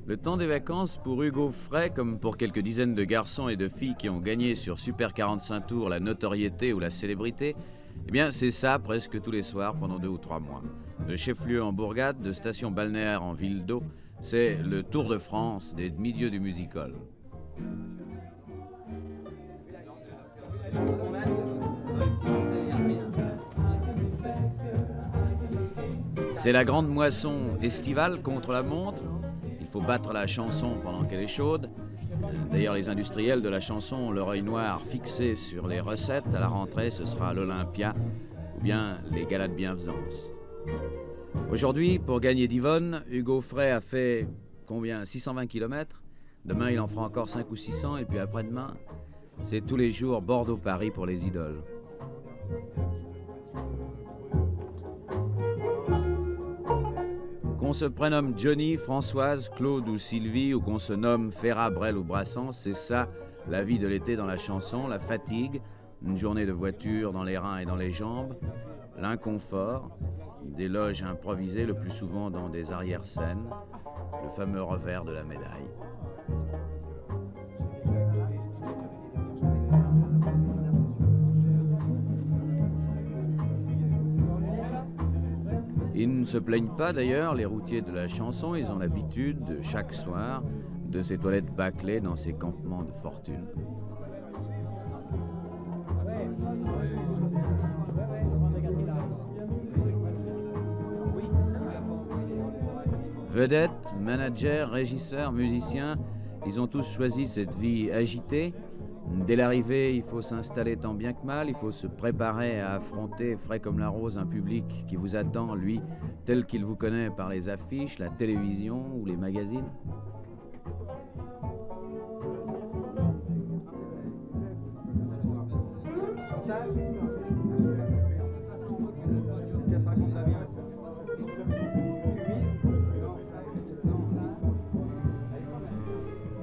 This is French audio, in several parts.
Le temps des vacances pour Hugo Frey, comme pour quelques dizaines de garçons et de filles qui ont gagné sur Super 45 tours la notoriété ou la célébrité, eh bien c'est ça presque tous les soirs pendant 2 ou 3 mois. De chef-lieu en bourgade, de station balnéaire en ville d'eau, c'est le Tour de France des demi-dieux du music-hall. C'est la grande moisson estivale contre la montre. Il faut battre la chanson pendant qu'elle est chaude. D'ailleurs, les industriels de la chanson ont leur œil noir fixé sur les recettes. À la rentrée, ce sera l'Olympia ou bien les galas de bienfaisance. Aujourd'hui, pour gagner d'Yvonne, Hugo Frey a fait combien? 620 km. Demain, il en fera encore 5 ou 600. Et puis après-demain, c'est tous les jours Bordeaux-Paris pour les idoles. Qu'on se prénomme Johnny, Françoise, Claude ou Sylvie, ou qu'on se nomme Ferrat, Brel ou Brassens, c'est ça, la vie de l'été dans la chanson, la fatigue, une journée de voiture dans les reins et dans les jambes, l'inconfort, des loges improvisées, le plus souvent dans des arrière-scènes, le fameux revers de la médaille. Ils ne se plaignent pas d'ailleurs, les routiers de la chanson, ils ont l'habitude, chaque soir, de ces toilettes bâclées dans ces campements de fortune. Vedettes, managers, régisseurs, musiciens, ils ont tous choisi cette vie agitée. Dès l'arrivée, il faut s'installer tant bien que mal, il faut se préparer à affronter, frais comme la rose, un public qui vous attend, lui, tel qu'il vous connaît par les affiches, la télévision ou les magazines.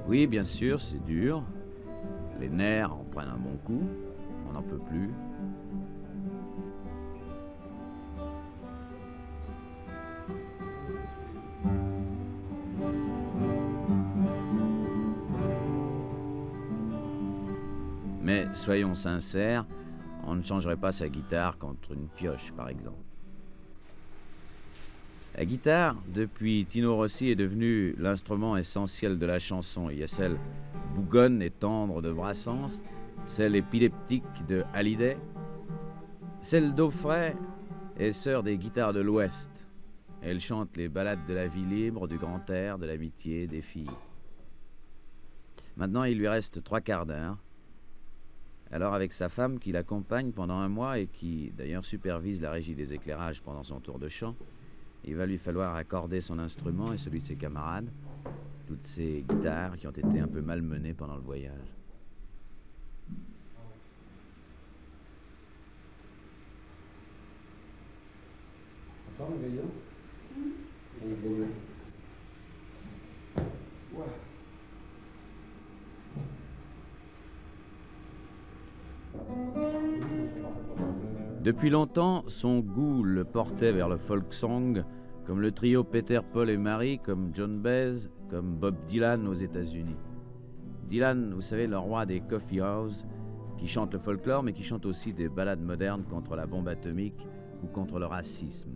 Oui, bien sûr, c'est dur. Les nerfs en prennent un bon coup, on n'en peut plus. Mais soyons sincères, on ne changerait pas sa guitare contre une pioche, par exemple. La guitare, depuis Tino Rossi, est devenue l'instrument essentiel de la chanson. Il y a celle bougonne et tendre de Brassens, celle épileptique de Hallyday, celle d'Aufray est sœur des guitares de l'Ouest. Elle chante les ballades de la vie libre, du grand air, de l'amitié, des filles. Maintenant, il lui reste 3/4 d'heure. Alors, avec sa femme qui l'accompagne pendant 1 mois et qui, d'ailleurs, supervise la régie des éclairages pendant son tour de chant, il va lui falloir accorder son instrument et celui de ses camarades, toutes ces guitares qui ont été un peu malmenées pendant le voyage. Attends, le gars. Ouais. Depuis longtemps, son goût le portait vers le folk song, comme le trio Peter, Paul et Mary, comme John Baez, comme Bob Dylan aux États-Unis. Dylan, vous savez, le roi des coffee house, qui chante le folklore, mais qui chante aussi des ballades modernes contre la bombe atomique ou contre le racisme.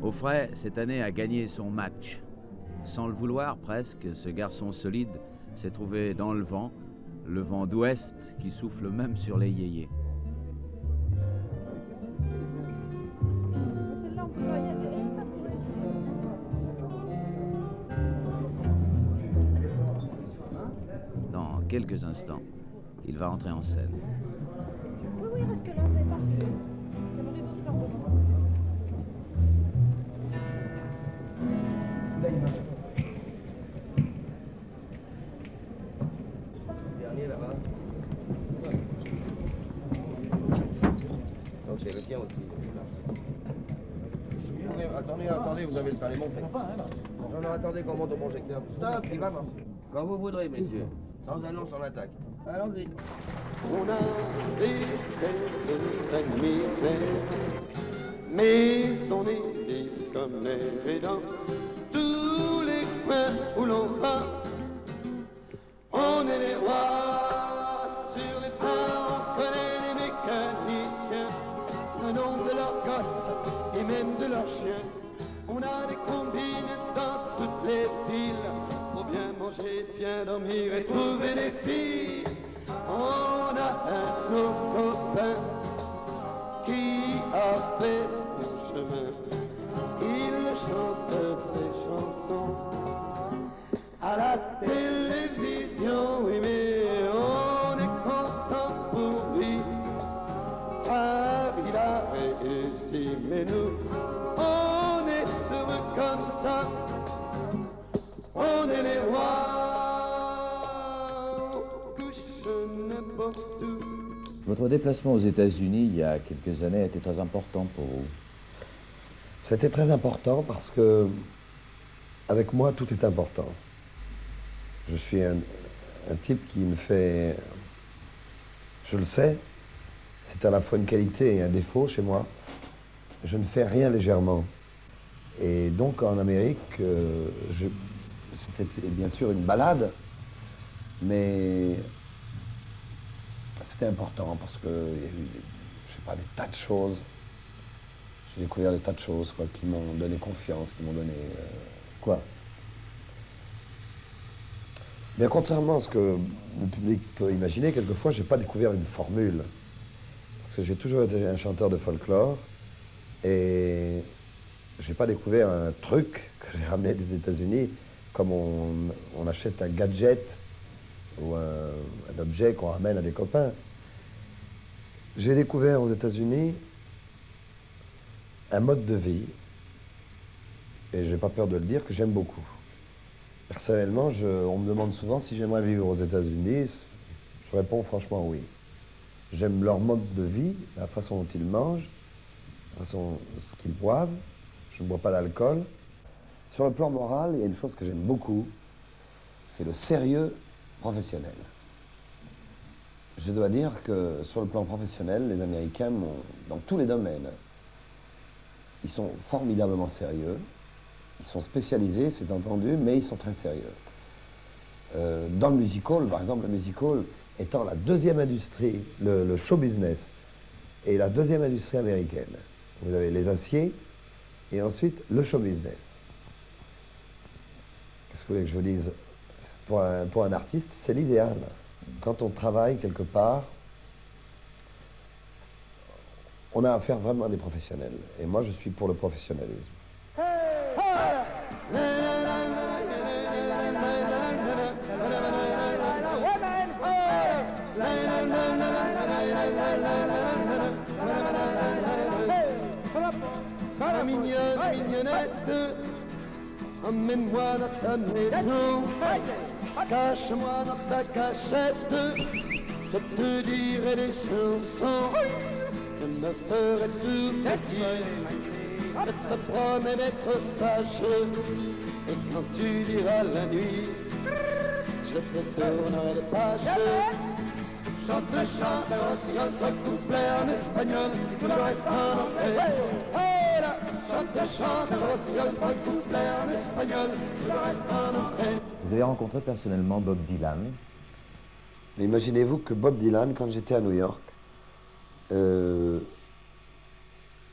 Aufray, cette année, a gagné son match. Sans le vouloir, presque, ce garçon solide s'est trouvé dans le vent d'ouest qui souffle même sur les yéyés. Dans quelques instants, il va entrer en scène. Oui, reste là, c'est parti. C'est le rideau sur le dos. Dernier là-bas. Donc c'est le tien aussi. Attendez, vous avez le temps de les montrer. Non, attendez qu'on monte au projecteur. Stop, il va marcher. Quand vous voudrez, messieurs. Sans annonce, on attaque. Allons-y. On a des ailes misère, mais son est comme l'air est dans tous les coins où l'on va. On est les rois sur les trains, on connaît les mécaniciens, le nom de leurs gosses et même de leurs chiens. On a des combines dans toutes les villes pour bien manger, bien dormir et trouver des filles. On a un autre copain qui a fait son chemin. Il chante ses chansons à la télévision, oui, mais on est content pour lui, car il a réussi, mais nous, on est heureux comme ça, on est les rois, on couche n'importe où. Votre déplacement aux États-Unis il y a quelques années a été très important pour vous. C'était très important parce que, avec moi, tout est important. Je suis un type qui me fait... Je le sais, c'est à la fois une qualité et un défaut chez moi. Je ne fais rien légèrement. Et donc, en Amérique, c'était bien sûr une balade, mais c'était important parce que, il y a eu, je sais pas, des tas de choses. J'ai découvert des tas de choses, quoi, qui m'ont donné confiance, qui m'ont donné... quoi. Mais contrairement à ce que le public peut imaginer, quelquefois, je n'ai pas découvert une formule. Parce que j'ai toujours été un chanteur de folklore et je n'ai pas découvert un truc que j'ai ramené des États-Unis, comme on achète un gadget ou un objet qu'on ramène à des copains. J'ai découvert aux États-Unis un mode de vie, et je n'ai pas peur de le dire, que j'aime beaucoup. Personnellement, on me demande souvent si j'aimerais vivre aux États-Unis. Je réponds franchement oui. J'aime leur mode de vie, la façon dont ils mangent, la façon ce qu'ils boivent. Je ne bois pas d'alcool. Sur le plan moral, il y a une chose que j'aime beaucoup, c'est le sérieux professionnel. Je dois dire que sur le plan professionnel, les Américains, dans tous les domaines, ils sont formidablement sérieux. Ils sont spécialisés, c'est entendu, mais ils sont très sérieux. Dans le music-hall, par exemple, le music-hall étant la deuxième industrie, le show business, est la deuxième industrie américaine. Vous avez les aciers et ensuite le show business. Qu'est-ce que vous voulez que je vous dise? Pour un artiste, c'est l'idéal. Quand on travaille quelque part, on a affaire vraiment à des professionnels. Et moi, je suis pour le professionnalisme. Ma mignonne, mignonnette, emmène-moi dans ta maison, cache-moi dans ta cachette, je te dirai des chansons, je me ferai tout plaisir, je te promets d'être sage, et quand tu diras la nuit, je te tournerai de page. Chante, chante, reciole, toi couplet en espagnol, tout le reste en anglais. Hey là, chante, chante, reciole, toi couplet en espagnol, tout le reste en anglais. Vous avez rencontré personnellement Bob Dylan. Mais imaginez-vous que Bob Dylan, quand j'étais à New York,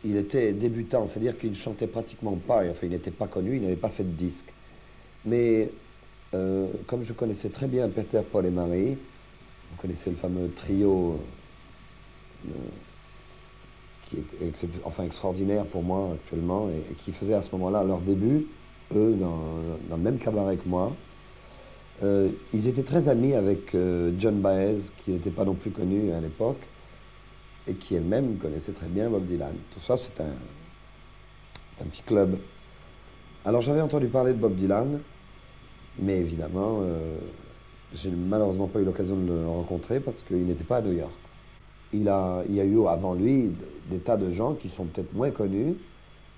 il était débutant, c'est-à-dire qu'il ne chantait pratiquement pas, enfin il n'était pas connu, il n'avait pas fait de disque. Mais comme je connaissais très bien Peter, Paul et Mary, vous connaissez le fameux trio qui est extraordinaire pour moi actuellement et qui faisait à ce moment-là leur début, eux, dans le même cabaret que moi. Ils étaient très amis avec Joan Baez, qui n'était pas non plus connue à l'époque, et qui elle-même connaissait très bien Bob Dylan. Tout ça, c'est un petit club. Alors j'avais entendu parler de Bob Dylan, mais évidemment, j'ai malheureusement pas eu l'occasion de le rencontrer parce qu'il n'était pas à New York. Il y a eu avant lui des tas de gens qui sont peut-être moins connus,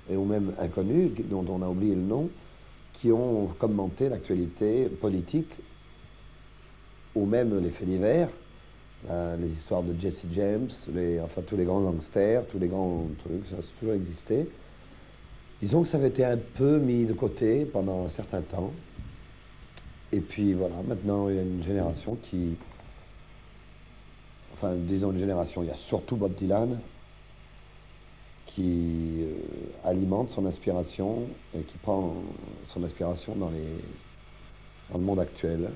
ou même inconnus, dont on a oublié le nom, qui ont commenté l'actualité politique, ou même les faits divers, les histoires de Jesse James, enfin tous les grands gangsters, tous les grands trucs, ça a toujours existé. Disons que ça avait été un peu mis de côté pendant un certain temps. Et puis voilà, maintenant il y a une génération qui... Enfin, disons une génération, il y a surtout Bob Dylan qui alimente son inspiration et qui prend son inspiration dans le monde actuel.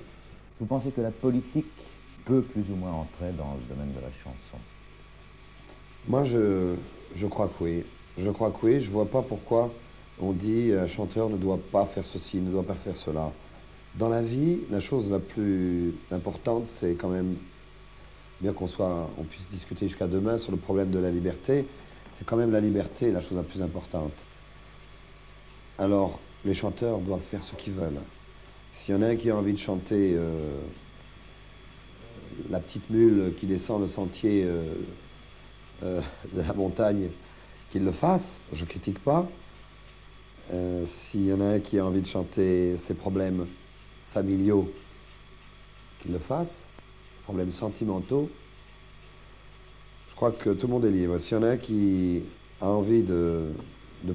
Vous pensez que la politique peut plus ou moins entrer dans le domaine de la chanson? Moi, je crois que oui. Je crois que oui. Je vois pas pourquoi on dit un chanteur ne doit pas faire ceci, ne doit pas faire cela. Dans la vie, la chose la plus importante, c'est quand même, bien on puisse discuter jusqu'à demain sur le problème de la liberté, c'est quand même la liberté la chose la plus importante. Alors, les chanteurs doivent faire ce qu'ils veulent. S'il y en a un qui a envie de chanter la petite mule qui descend le sentier de la montagne, qu'il le fasse, je ne critique pas. S'il y en a un qui a envie de chanter ses problèmes familiaux, qu'il le fasse, ses problèmes sentimentaux, je crois que tout le monde est libre. S'il y en a un qui a envie de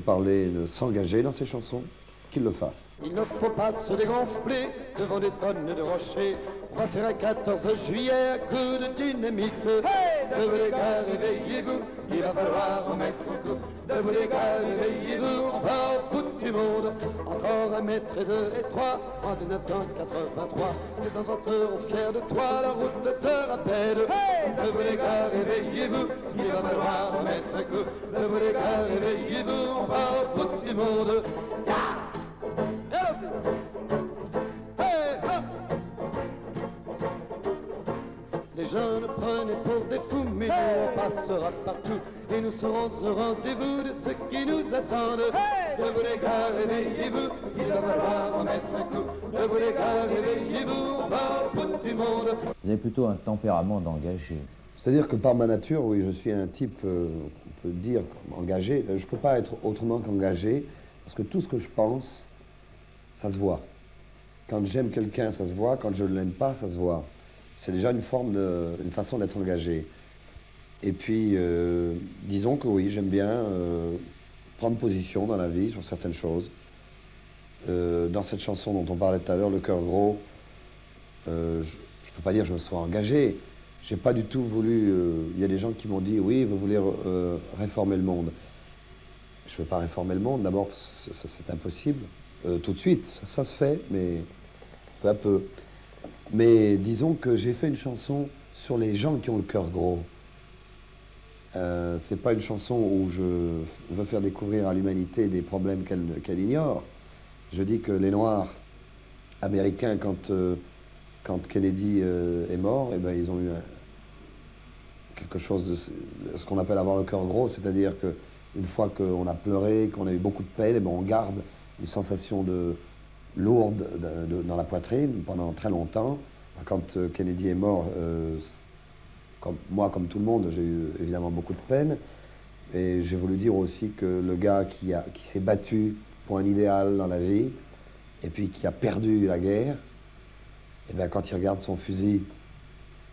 parler, de s'engager dans ses chansons, qu'il le fasse. Il ne faut pas se dégonfler devant des tonnes de rochers. On va faire un 14 juillet à coup de dynamite. Debout les gars, réveillez-vous, il va falloir en mettre un coup. Debout les gars, réveillez-vous, on va au bout du monde. Encore 1 mètre et 2 et 3 en 1983. Les enfants seront fiers de toi, la route sera belle. Debout les gars, réveillez-vous, il va falloir en mettre un coup. Debout les gars, réveillez-vous, on va au bout du monde. Les gens nous prenaient pour des fous, mais nous on passera partout et nous serons au rendez-vous de ceux qui nous attendent. Debout les gars, réveillez-vous, il va falloir en mettre un coup. Debout les gars, réveillez-vous, on va au bout du monde. Vous avez plutôt un tempérament d'engagé. C'est-à-dire que par ma nature, oui, je suis un type, on peut dire, engagé. Je ne peux pas être autrement qu'engagé, parce que tout ce que je pense, ça se voit. Quand j'aime quelqu'un, ça se voit. Quand je ne l'aime pas, ça se voit. C'est déjà une façon d'être engagé. Et puis, disons que oui, j'aime bien prendre position dans la vie sur certaines choses. Dans cette chanson dont on parlait tout à l'heure, Le Cœur Gros, je ne peux pas dire que je me sois engagé. J'ai pas du tout voulu... Il y a des gens qui m'ont dit, oui, vous voulez réformer le monde. Je ne veux pas réformer le monde. D'abord, c'est impossible. Tout de suite, ça se fait, mais peu à peu. Mais disons que j'ai fait une chanson sur les gens qui ont le cœur gros. C'est pas une chanson où je veux faire découvrir à l'humanité des problèmes qu'elle ignore. Je dis que les Noirs américains, quand Kennedy est mort, eh ben, ils ont eu quelque chose de ce qu'on appelle avoir le cœur gros, c'est-à-dire qu'une fois qu'on a pleuré, qu'on a eu beaucoup de peine, eh ben, on garde une sensation lourde dans la poitrine pendant très longtemps. Quand Kennedy est mort, comme tout le monde, j'ai eu évidemment beaucoup de peine. Et j'ai voulu dire aussi que le gars qui s'est battu pour un idéal dans la vie, et puis qui a perdu la guerre, et bien quand il regarde son fusil,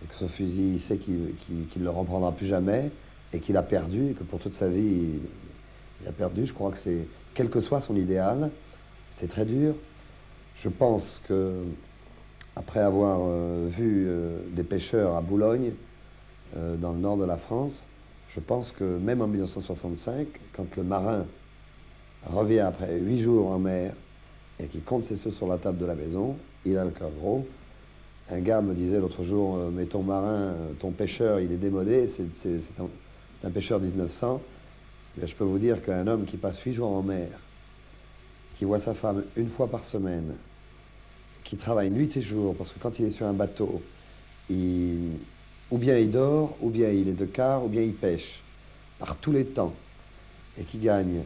et que ce fusil, il sait qu'il ne le reprendra plus jamais, et qu'il a perdu, et que pour toute sa vie, il a perdu, je crois que c'est, quel que soit son idéal, c'est très dur. Je pense que, après avoir vu des pêcheurs à Boulogne, dans le nord de la France, je pense que même en 1965, quand le marin revient après 8 jours en mer et qu'il compte ses sous sur la table de la maison, il a le cœur gros. Un gars me disait l'autre jour, mais ton marin, ton pêcheur, il est démodé, c'est un pêcheur 1900. Mais je peux vous dire qu'un homme qui passe 8 jours en mer, qui voit sa femme 1 fois par semaine, qui travaille nuit et jour, parce que quand il est sur un bateau, ou bien il dort, ou bien il est de quart, ou bien il pêche, par tous les temps, et qui gagne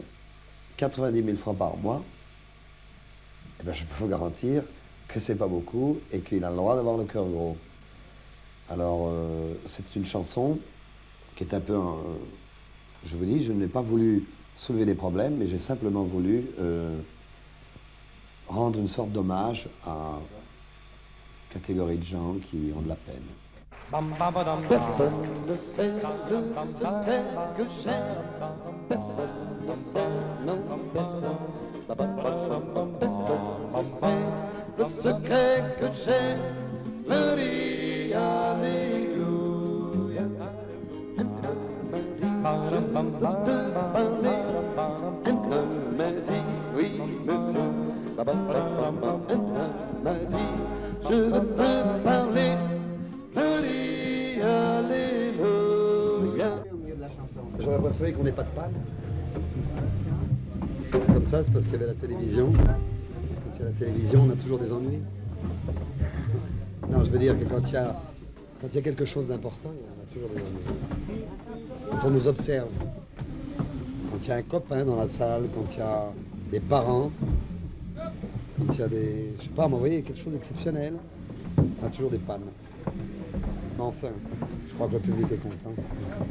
90 000 francs par mois, eh bien je peux vous garantir que c'est pas beaucoup, et qu'il a le droit d'avoir le cœur gros. Alors, c'est une chanson qui est un peu... je vous dis, je n'ai pas voulu soulever des problèmes, mais j'ai simplement voulu rendre une sorte d'hommage à une catégorie de gens qui ont de la peine. Personne ne sait le secret que j'aime. Personne ne sait, non, personne. Personne ne sait le secret que j'ai me dit Alléluia. Elle m'a dit, je veux te parler. Elle m'a dit, oui monsieur. Elle m'a dit, je veux te parler. Me dit Alléluia. J'aurais préféré qu'on n'ait pas de panne. C'est comme ça, c'est parce qu'il y avait la télévision. Quand il y a la télévision, on a toujours des ennuis. Non, je veux dire que quand il y a quelque chose d'important, on a toujours des ennuis. Quand on nous observe, quand il y a un copain dans la salle, quand il y a des parents, quand il y a des... Je sais pas, m'envoyer quelque chose d'exceptionnel, on a toujours des pannes. Mais enfin, je crois que le public est content, c'est possible.